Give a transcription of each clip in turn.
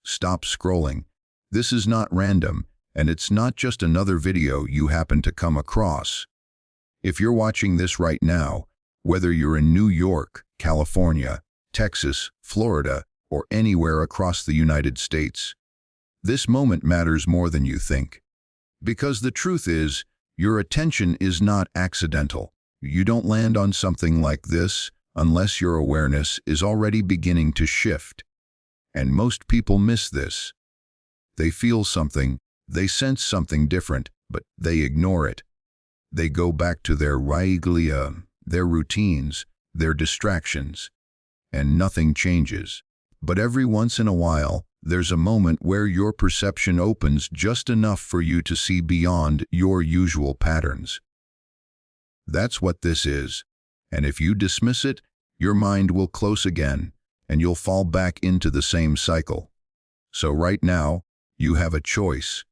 stop scrolling. This is not random, and it's not just another video you happen to come across. If you're watching this right now, whether you're in New York, California, Texas, Florida, or anywhere across the United States, this moment matters more than you think. Because the truth is, your attention is not accidental. You don't land on something like this unless your awareness is already beginning to shift. And most people miss this. They feel something, they sense something different, but they ignore it. They go back to their Rewire, their routines, their distractions, and nothing changes. But every once in a while, there's a moment where your perception opens just enough for you to see beyond your usual patterns. That's what this is, and if you dismiss it, your mind will close again, and you'll fall back into the same cycle. So right now, you have a choice.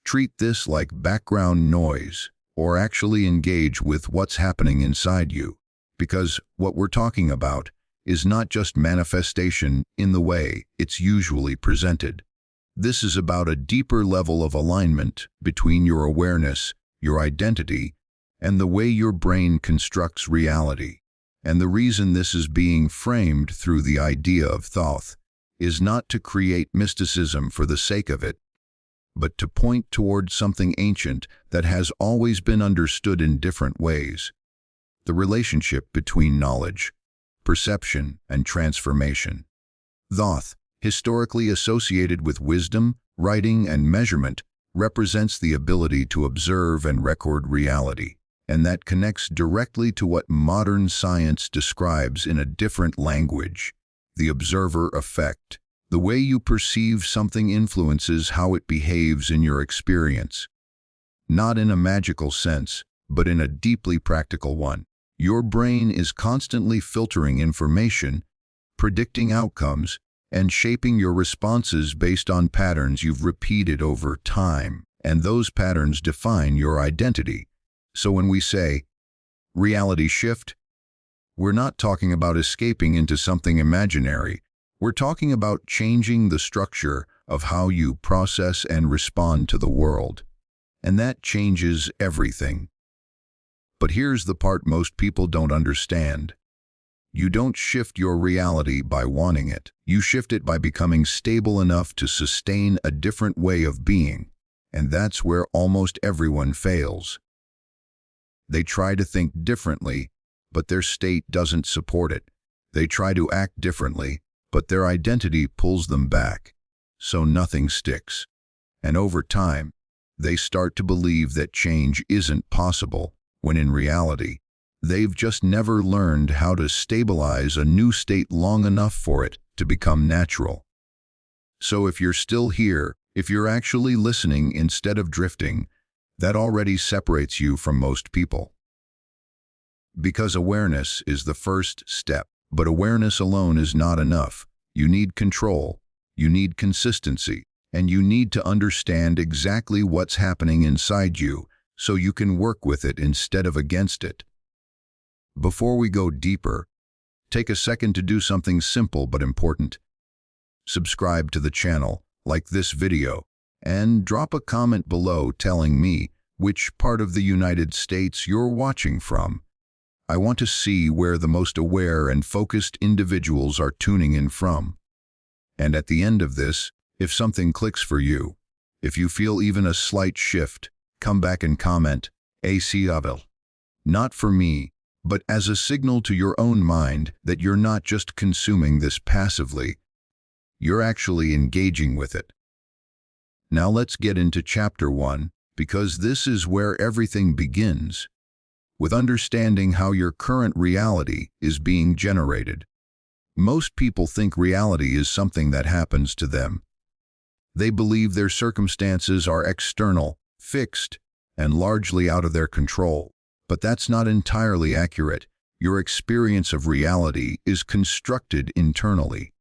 Treat this like background noise, or actually engage with what's happening inside you, because what we're talking about is not just manifestation in the way it's usually presented. This is about a deeper level of alignment between your awareness, your identity, and the way your brain constructs reality. And the reason this is being framed through the idea of Thoth is not to create mysticism for the sake of it, but to point toward something ancient that has always been understood in different ways: the relationship between knowledge, perception, and transformation. Thoth, historically associated with wisdom, writing, and measurement, represents the ability to observe and record reality, and that connects directly to what modern science describes in a different language: the observer effect. The way you perceive something influences how it behaves in your experience. Not in a magical sense, but in a deeply practical one. Your brain is constantly filtering information, predicting outcomes, and shaping your responses based on patterns you've repeated over time, and those patterns define your identity. So when we say, reality shift, we're not talking about escaping into something imaginary. We're talking about changing the structure of how you process and respond to the world. And that changes everything. But here's the part most people don't understand. You don't shift your reality by wanting it. You shift it by becoming stable enough to sustain a different way of being. And that's where almost everyone fails. They try to think differently, but their state doesn't support it. They try to act differently, but their identity pulls them back. So nothing sticks. And over time, they start to believe that change isn't possible, when in reality, they've just never learned how to stabilize a new state long enough for it to become natural. So if you're still here, if you're actually listening instead of drifting, that already separates you from most people. Because awareness is the first step, but awareness alone is not enough. You need control, you need consistency, and you need to understand exactly what's happening inside you, so you can work with it instead of against it. Before we go deeper, take a second to do something simple but important. Subscribe to the channel, like this video, and drop a comment below telling me which part of the United States you're watching from. I want to see where the most aware and focused individuals are tuning in from. And at the end of this, if something clicks for you, if you feel even a slight shift, come back and comment, "ACAVIL." Not for me, but as a signal to your own mind that you're not just consuming this passively, you're actually engaging with it. Now let's get into Chapter 1, because this is where everything begins, with understanding how your current reality is being generated. Most people think reality is something that happens to them. They believe their circumstances are external, fixed, and largely out of their control. But that's not entirely accurate. Your experience of reality is constructed internally.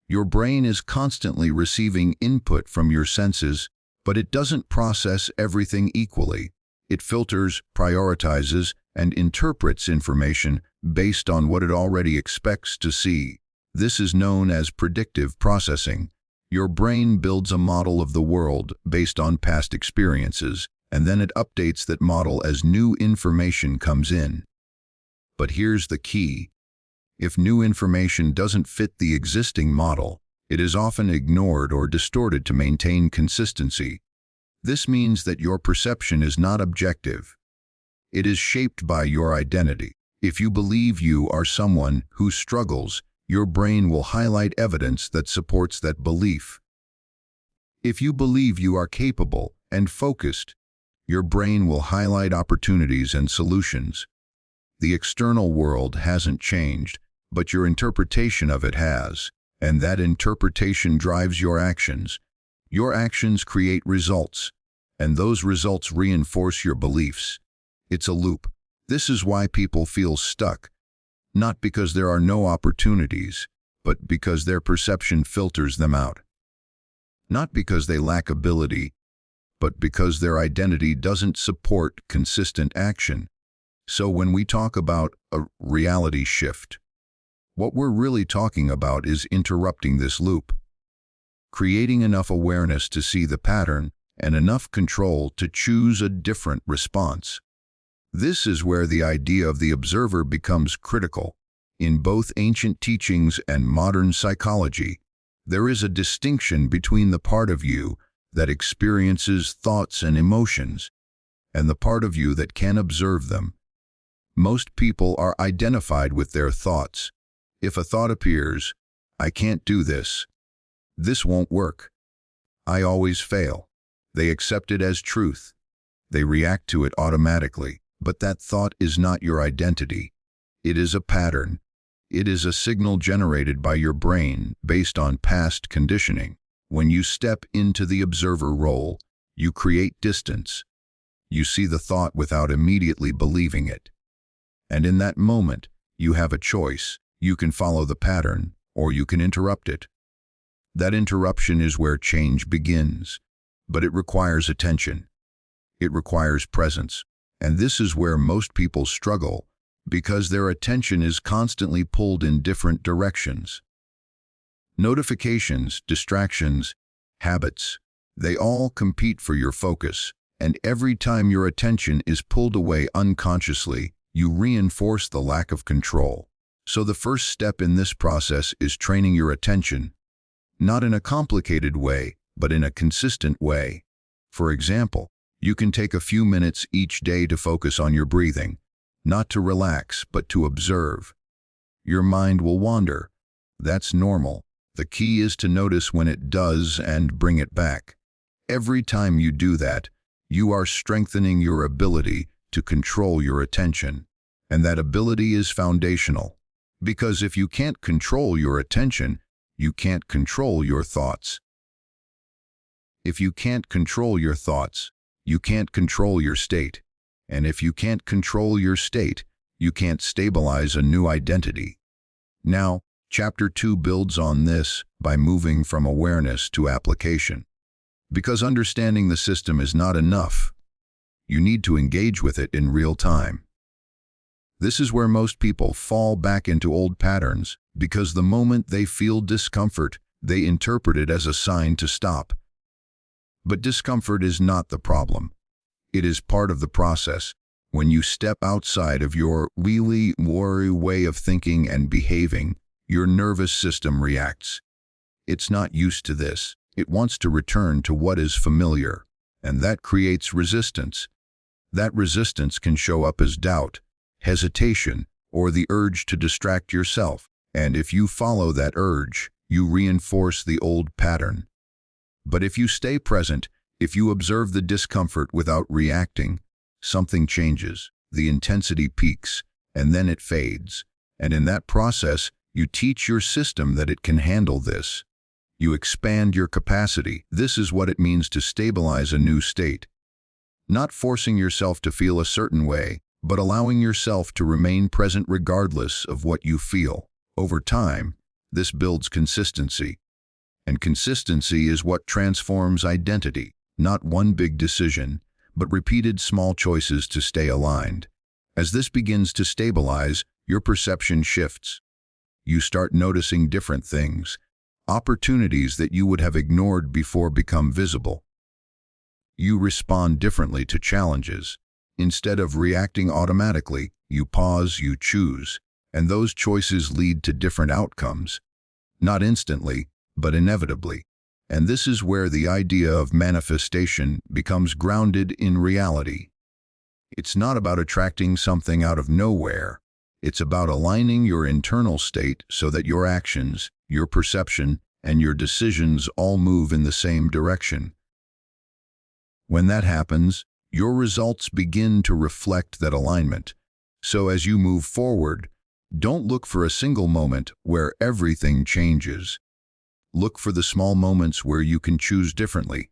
Your brain is constantly receiving input from your senses, but it doesn't process everything equally. It filters, prioritizes, and interprets information based on what it already expects to see. This is known as predictive processing. Your brain builds a model of the world based on past experiences, and then it updates that model as new information comes in. But here's the key. If new information doesn't fit the existing model, it is often ignored or distorted to maintain consistency. This means that your perception is not objective. It is shaped by your identity. If you believe you are someone who struggles, your brain will highlight evidence that supports that belief. If you believe you are capable and focused, your brain will highlight opportunities and solutions. The external world hasn't changed, but your interpretation of it has, and that interpretation drives your actions. Your actions create results, and those results reinforce your beliefs. It's a loop. This is why people feel stuck, not because there are no opportunities, but because their perception filters them out. Not because they lack ability, but because their identity doesn't support consistent action. So when we talk about a reality shift, what we're really talking about is interrupting this loop, creating enough awareness to see the pattern and enough control to choose a different response. This is where the idea of the observer becomes critical. In both ancient teachings and modern psychology, there is a distinction between the part of you that experiences thoughts and emotions and the part of you that can observe them. Most people are identified with their thoughts. If a thought appears, "I can't do this. This won't work. I always fail," they accept it as truth. They react to it automatically. But that thought is not your identity. It is a pattern. It is a signal generated by your brain based on past conditioning. When you step into the observer role, you create distance. You see the thought without immediately believing it. And in that moment, you have a choice. You can follow the pattern, or you can interrupt it. That interruption is where change begins. But it requires attention. It requires presence. And this is where most people struggle, because their attention is constantly pulled in different directions. Notifications, distractions, habits, they all compete for your focus, and every time your attention is pulled away unconsciously, you reinforce the lack of control. So the first step in this process is training your attention, not in a complicated way, but in a consistent way. For example, you can take a few minutes each day to focus on your breathing, not to relax, but to observe. Your mind will wander. That's normal. The key is to notice when it does and bring it back. Every time you do that, you are strengthening your ability to control your attention. And that ability is foundational. Because if you can't control your attention, you can't control your thoughts. If you can't control your thoughts, you can't control your state. And if you can't control your state, you can't stabilize a new identity. Now, Chapter 2 builds on this by moving from awareness to application. Because understanding the system is not enough, you need to engage with it in real time. This is where most people fall back into old patterns, because the moment they feel discomfort, they interpret it as a sign to stop. But discomfort is not the problem. It is part of the process. When you step outside of your really worry way of thinking and behaving, your nervous system reacts. It's not used to this. It wants to return to what is familiar, and that creates resistance. That resistance can show up as doubt, hesitation, or the urge to distract yourself. And if you follow that urge, you reinforce the old pattern. But if you stay present, if you observe the discomfort without reacting, something changes. The intensity peaks, and then it fades. And in that process, you teach your system that it can handle this. You expand your capacity. This is what it means to stabilize a new state. Not forcing yourself to feel a certain way, but allowing yourself to remain present regardless of what you feel. Over time, this builds consistency. And consistency is what transforms identity. Not one big decision, but repeated small choices to stay aligned. As this begins to stabilize, your perception shifts. You start noticing different things. Opportunities that you would have ignored before become visible. You respond differently to challenges. Instead of reacting automatically, you pause, you choose, and those choices lead to different outcomes. Not instantly, but inevitably. And this is where the idea of manifestation becomes grounded in reality. It's not about attracting something out of nowhere. It's about aligning your internal state so that your actions, your perception, and your decisions all move in the same direction. When that happens, your results begin to reflect that alignment. So as you move forward, don't look for a single moment where everything changes. Look for the small moments where you can choose differently,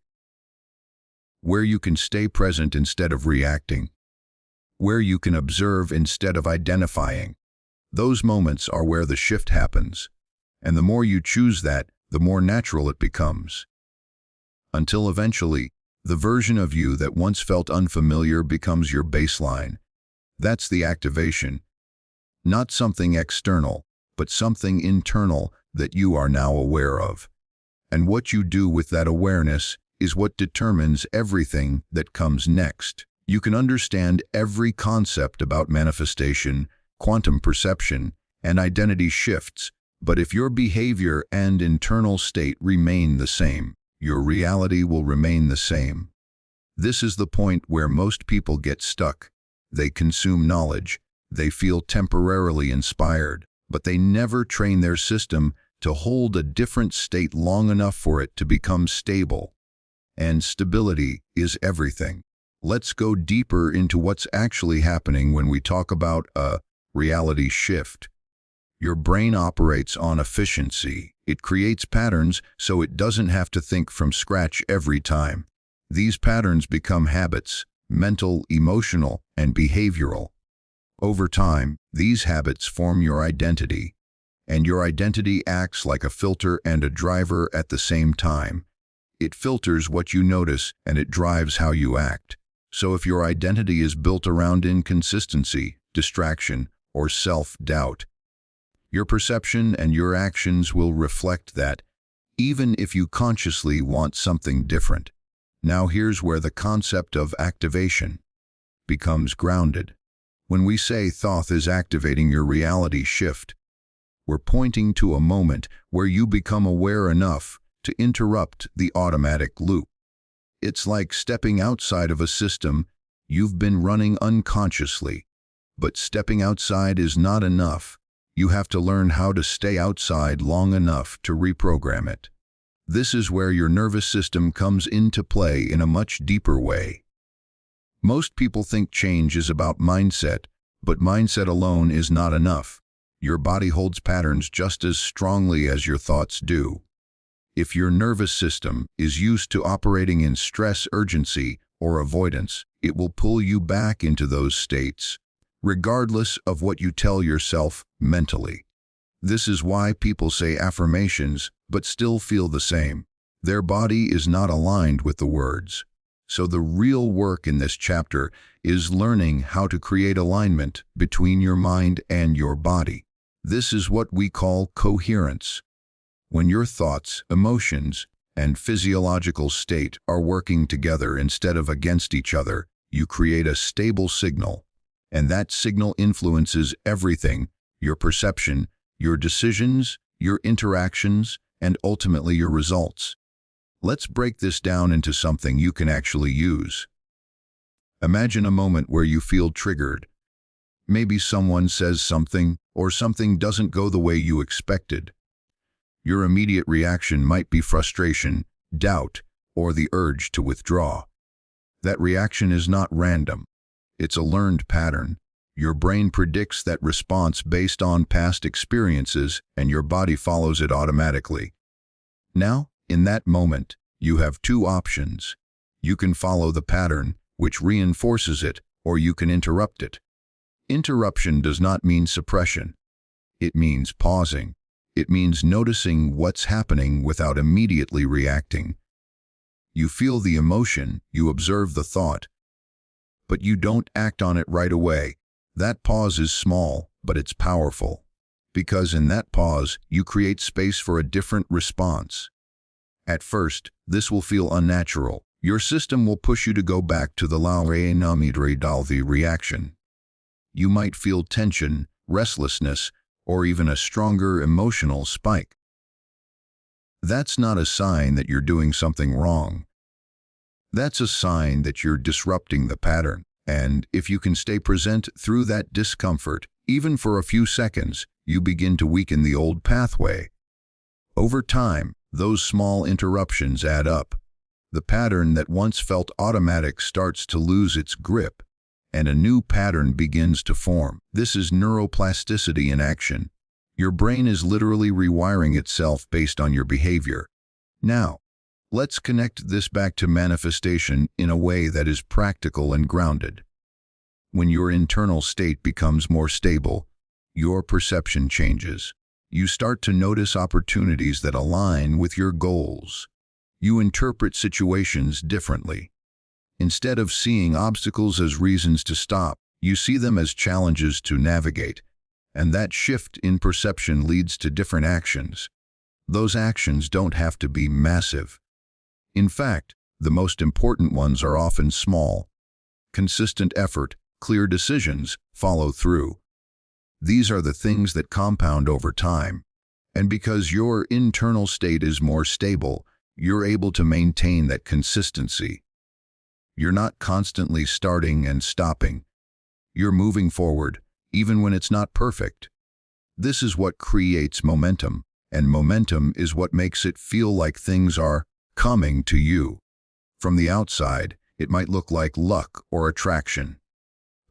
where you can stay present instead of reacting, where you can observe instead of identifying. Those moments are where the shift happens, and the more you choose that, the more natural it becomes. Until eventually, the version of you that once felt unfamiliar becomes your baseline. That's the activation. Not something external, but something internal that you are now aware of. And what you do with that awareness is what determines everything that comes next. You can understand every concept about manifestation, quantum perception, and identity shifts, but if your behavior and internal state remain the same, your reality will remain the same. This is the point where most people get stuck. They consume knowledge, they feel temporarily inspired, but they never train their system to hold a different state long enough for it to become stable. And stability is everything. Let's go deeper into what's actually happening when we talk about a reality shift. Your brain operates on efficiency. It creates patterns so it doesn't have to think from scratch every time. These patterns become habits, mental, emotional, and behavioral. Over time, these habits form your identity, and your identity acts like a filter and a driver at the same time. It filters what you notice and it drives how you act. So if your identity is built around inconsistency, distraction, or self-doubt, your perception and your actions will reflect that, even if you consciously want something different. Now here's where the concept of activation becomes grounded. When we say Thoth is activating your reality shift, we're pointing to a moment where you become aware enough to interrupt the automatic loop. It's like stepping outside of a system you've been running unconsciously. But stepping outside is not enough. You have to learn how to stay outside long enough to reprogram it. This is where your nervous system comes into play in a much deeper way. Most people think change is about mindset, but mindset alone is not enough. Your body holds patterns just as strongly as your thoughts do. If your nervous system is used to operating in stress, urgency, or avoidance, it will pull you back into those states, regardless of what you tell yourself mentally. This is why people say affirmations but still feel the same. Their body is not aligned with the words. So the real work in this chapter is learning how to create alignment between your mind and your body. This is what we call coherence. When your thoughts, emotions, and physiological state are working together instead of against each other, you create a stable signal. And that signal influences everything: your perception, your decisions, your interactions, and ultimately your results. Let's break this down into something you can actually use. Imagine a moment where you feel triggered. Maybe someone says something, or something doesn't go the way you expected. Your immediate reaction might be frustration, doubt, or the urge to withdraw. That reaction is not random. It's a learned pattern. Your brain predicts that response based on past experiences, and your body follows it automatically. Now, in that moment, you have two options. You can follow the pattern, which reinforces it, or you can interrupt it. Interruption does not mean suppression. It means pausing. It means noticing what's happening without immediately reacting. You feel the emotion, you observe the thought, but you don't act on it right away. That pause is small, but it's powerful. because in that pause, you create space for a different response. At first, this will feel unnatural. Your system will push you to go back to the the reaction. You might feel tension, restlessness, or even a stronger emotional spike. That's not a sign that you're doing something wrong. That's a sign that you're disrupting the pattern. And if you can stay present through that discomfort, even for a few seconds, you begin to weaken the old pathway. Over time, those small interruptions add up. The pattern that once felt automatic starts to lose its grip, and a new pattern begins to form. This is neuroplasticity in action. Your brain is literally rewiring itself based on your behavior. Now, let's connect this back to manifestation in a way that is practical and grounded. When your internal state becomes more stable, your perception changes. You start to notice opportunities that align with your goals. You interpret situations differently. Instead of seeing obstacles as reasons to stop, you see them as challenges to navigate. And that shift in perception leads to different actions. Those actions don't have to be massive. In fact, the most important ones are often small. Consistent effort, clear decisions, follow through. These are the things that compound over time. And because your internal state is more stable, you're able to maintain that consistency. You're not constantly starting and stopping. You're moving forward, even when it's not perfect. This is what creates momentum, and momentum is what makes it feel like things are coming to you. From the outside, it might look like luck or attraction.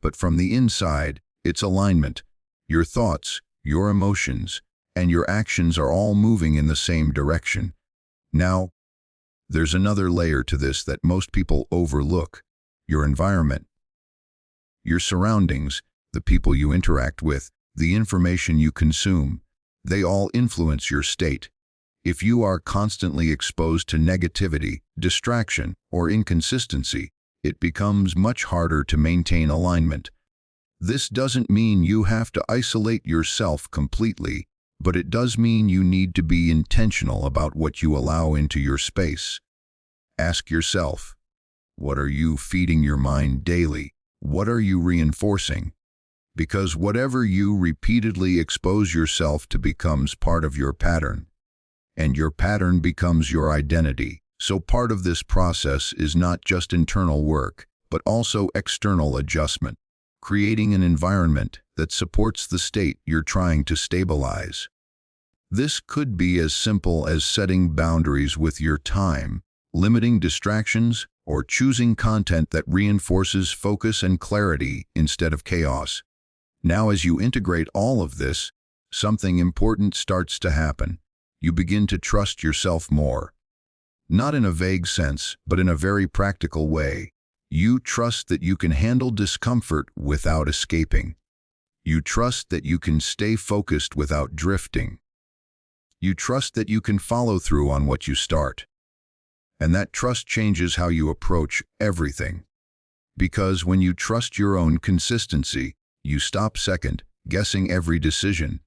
But from the inside, it's alignment. Your thoughts, your emotions, and your actions are all moving in the same direction. Now, there's another layer to this that most people overlook: your environment. Your surroundings, the people you interact with, the information you consume, they all influence your state. If you are constantly exposed to negativity, distraction, or inconsistency, it becomes much harder to maintain alignment. This doesn't mean you have to isolate yourself completely, but it does mean you need to be intentional about what you allow into your space. Ask yourself, what are you feeding your mind daily? What are you reinforcing? Because whatever you repeatedly expose yourself to becomes part of your pattern, and your pattern becomes your identity. So part of this process is not just internal work, but also external adjustment, creating an environment that supports the state you're trying to stabilize. This could be as simple as setting boundaries with your time, limiting distractions, or choosing content that reinforces focus and clarity instead of chaos. Now, as you integrate all of this, something important starts to happen. You begin to trust yourself more. Not in a vague sense, but in a very practical way. You trust that you can handle discomfort without escaping. You trust that you can stay focused without drifting. You trust that you can follow through on what you start. And that trust changes how you approach everything. Because when you trust your own consistency, you stop second-guessing every decision.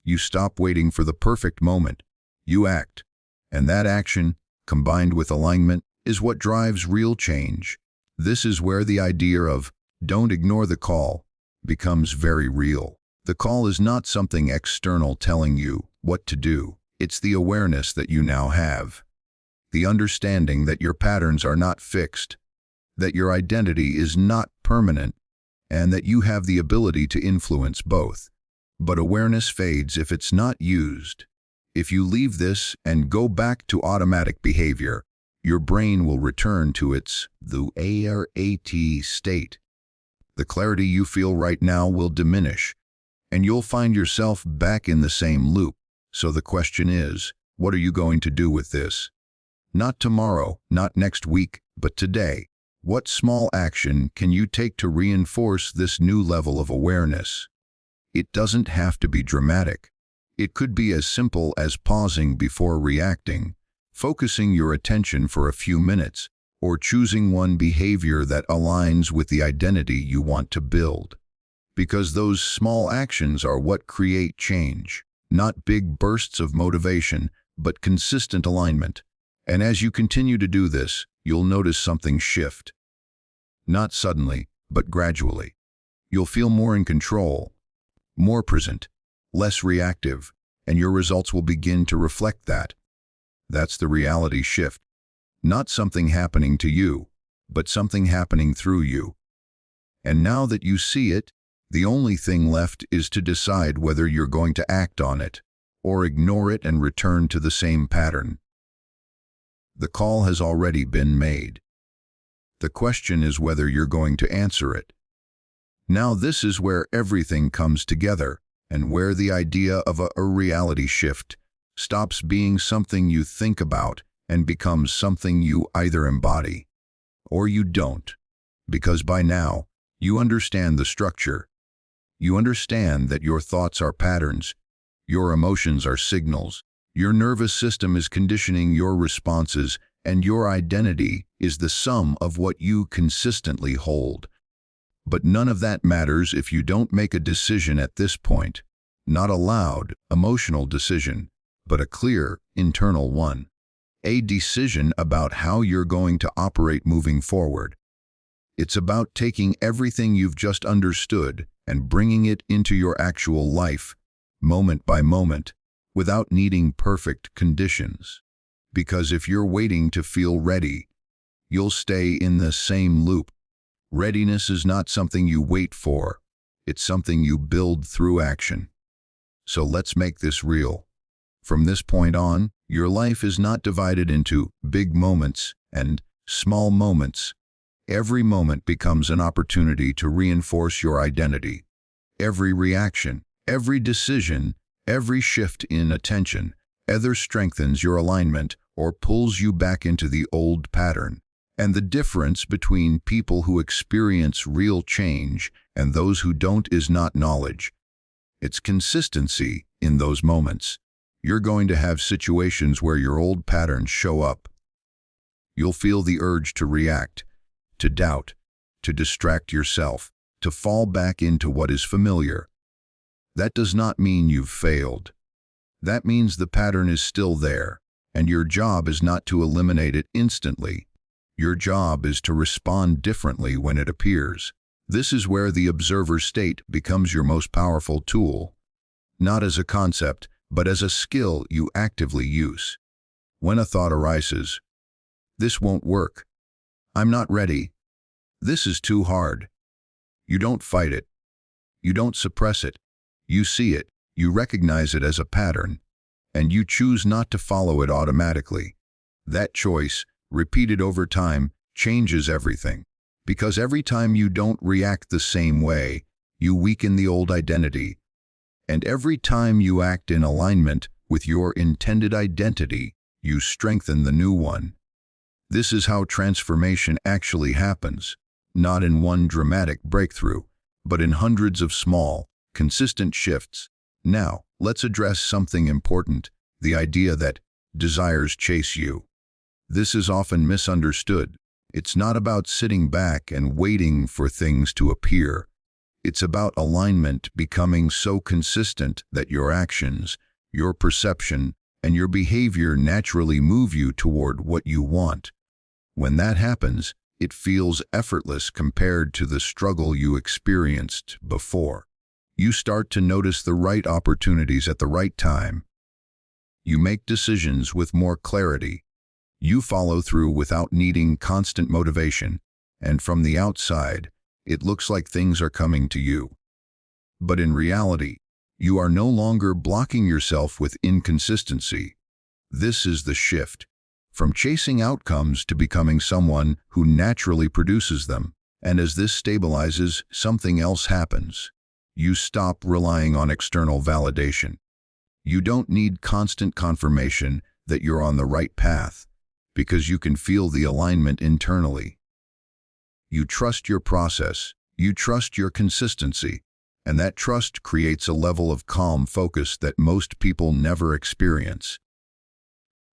You stop waiting for the perfect moment. You act. And that action, combined with alignment, is what drives real change. This is where the idea of "don't ignore the call" becomes very real. The call is not something external telling you what to do. It's the awareness that you now have. The understanding that your patterns are not fixed, that your identity is not permanent, and that you have the ability to influence both. But awareness fades if it's not used. If you leave this and go back to automatic behavior, your brain will return to its ARAT state. The clarity you feel right now will diminish, and you'll find yourself back in the same loop. So the question is, what are you going to do with this? Not tomorrow, not next week, but today. What small action can you take to reinforce this new level of awareness? It doesn't have to be dramatic. It could be as simple as pausing before reacting, focusing your attention for a few minutes, or choosing one behavior that aligns with the identity you want to build. Because those small actions are what create change. Not big bursts of motivation, but consistent alignment. And as you continue to do this, you'll notice something shift. Not suddenly, but gradually. You'll feel more in control, more present, less reactive, and your results will begin to reflect that. That's the reality shift. Not something happening to you, but something happening through you. And now that you see it, the only thing left is to decide whether you're going to act on it, or ignore it and return to the same pattern. The call has already been made. The question is whether you're going to answer it. Now this is where everything comes together, and where the idea of a reality shift stops being something you think about and becomes something you either embody or you don't. Because by now, you understand the structure. You understand that your thoughts are patterns, your emotions are signals, your nervous system is conditioning your responses, and your identity is the sum of what you consistently hold. But none of that matters if you don't make a decision at this point. Not a loud, emotional decision, but a clear, internal one. A decision about how you're going to operate moving forward. It's about taking everything you've just understood and bringing it into your actual life, moment by moment, without needing perfect conditions. Because if you're waiting to feel ready, you'll stay in the same loop. Readiness is not something you wait for, it's something you build through action. So let's make this real. From this point on, your life is not divided into big moments and small moments. Every moment becomes an opportunity to reinforce your identity. Every reaction, every decision, every shift in attention either strengthens your alignment or pulls you back into the old pattern. And the difference between people who experience real change and those who don't is not knowledge. It's consistency in those moments. You're going to have situations where your old patterns show up. You'll feel the urge to react, to doubt, to distract yourself, to fall back into what is familiar. That does not mean you've failed. That means the pattern is still there, and your job is not to eliminate it instantly. Your job is to respond differently when it appears. This is where the observer state becomes your most powerful tool, not as a concept, but as a skill you actively use. When a thought arises, "This won't work. I'm not ready. This is too hard." You don't fight it. You don't suppress it. You see it, you recognize it as a pattern, and you choose not to follow it automatically. That choice, repeated over time, changes everything. Because every time you don't react the same way, you weaken the old identity. And every time you act in alignment with your intended identity, you strengthen the new one. This is how transformation actually happens, not in one dramatic breakthrough, but in hundreds of small, consistent shifts. Now, let's address something important, the idea that desires chase you. This is often misunderstood. It's not about sitting back and waiting for things to appear. It's about alignment becoming so consistent that your actions, your perception, and your behavior naturally move you toward what you want. When that happens, it feels effortless compared to the struggle you experienced before. You start to notice the right opportunities at the right time. You make decisions with more clarity. You follow through without needing constant motivation, and from the outside, it looks like things are coming to you. But in reality, you are no longer blocking yourself with inconsistency. This is the shift, from chasing outcomes to becoming someone who naturally produces them. And as this stabilizes, something else happens. You stop relying on external validation. You don't need constant confirmation that you're on the right path, because you can feel the alignment internally. You trust your process, you trust your consistency, and that trust creates a level of calm focus that most people never experience.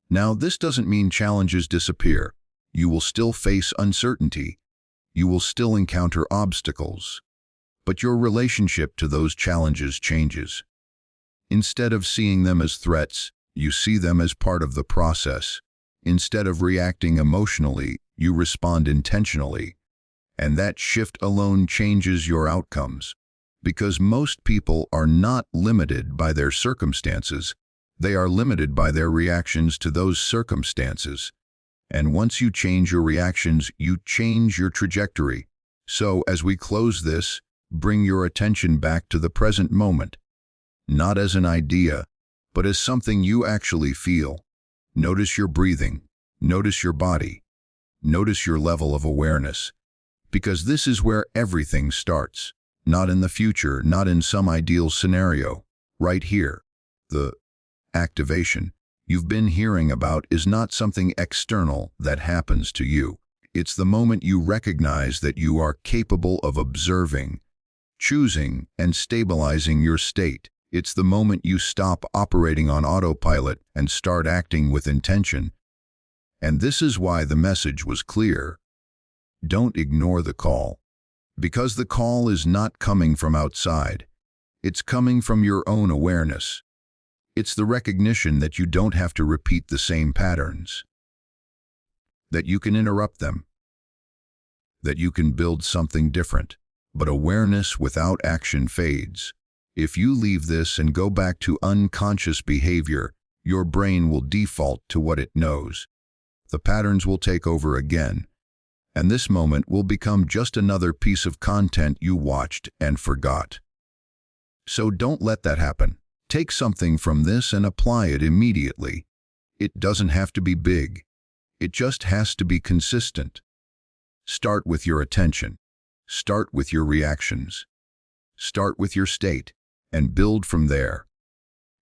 Now, this doesn't mean challenges disappear. You will still face uncertainty. You will still encounter obstacles. but your relationship to those challenges changes. Instead of seeing them as threats, you see them as part of the process. Instead of reacting emotionally, you respond intentionally. And that shift alone changes your outcomes. Because most people are not limited by their circumstances, they are limited by their reactions to those circumstances. And once you change your reactions, you change your trajectory. So, as we close this, bring your attention back to the present moment. Not as an idea, but as something you actually feel. Notice your breathing. Notice your body. Notice your level of awareness. Because this is where everything starts. Not in the future, not in some ideal scenario. Right here. The activation you've been hearing about is not something external that happens to you. It's the moment you recognize that you are capable of observing, choosing, and stabilizing your state. It's the moment you stop operating on autopilot and start acting with intention. And this is why the message was clear. Don't ignore the call. Because the call is not coming from outside. It's coming from your own awareness. It's the recognition that you don't have to repeat the same patterns. That you can interrupt them. That you can build something different. But awareness without action fades. If you leave this and go back to unconscious behavior, your brain will default to what it knows. The patterns will take over again. And this moment will become just another piece of content you watched and forgot. So don't let that happen. Take something from this and apply it immediately. It doesn't have to be big. It just has to be consistent. Start with your attention. Start with your reactions. Start with your state, and build from there.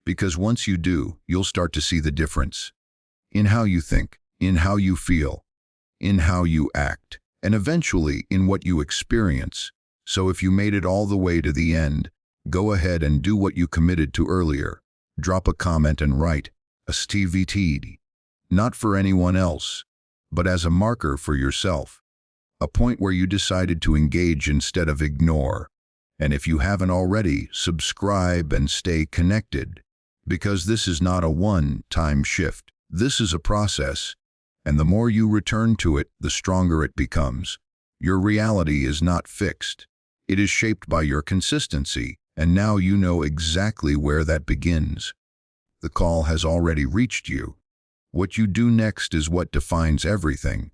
Because once you do, you'll start to see the difference. In how you think, in how you feel, in how you act, and eventually in what you experience. So if you made it all the way to the end, go ahead and do what you committed to earlier. Drop a comment and write, a STVT. Not for anyone else, but as a marker for yourself. A point where you decided to engage instead of ignore. And if you haven't already, subscribe and stay connected. Because this is not a one-time shift. This is a process. And the more you return to it, the stronger it becomes. Your reality is not fixed. It is shaped by your consistency. And now you know exactly where that begins. The call has already reached you. What you do next is what defines everything.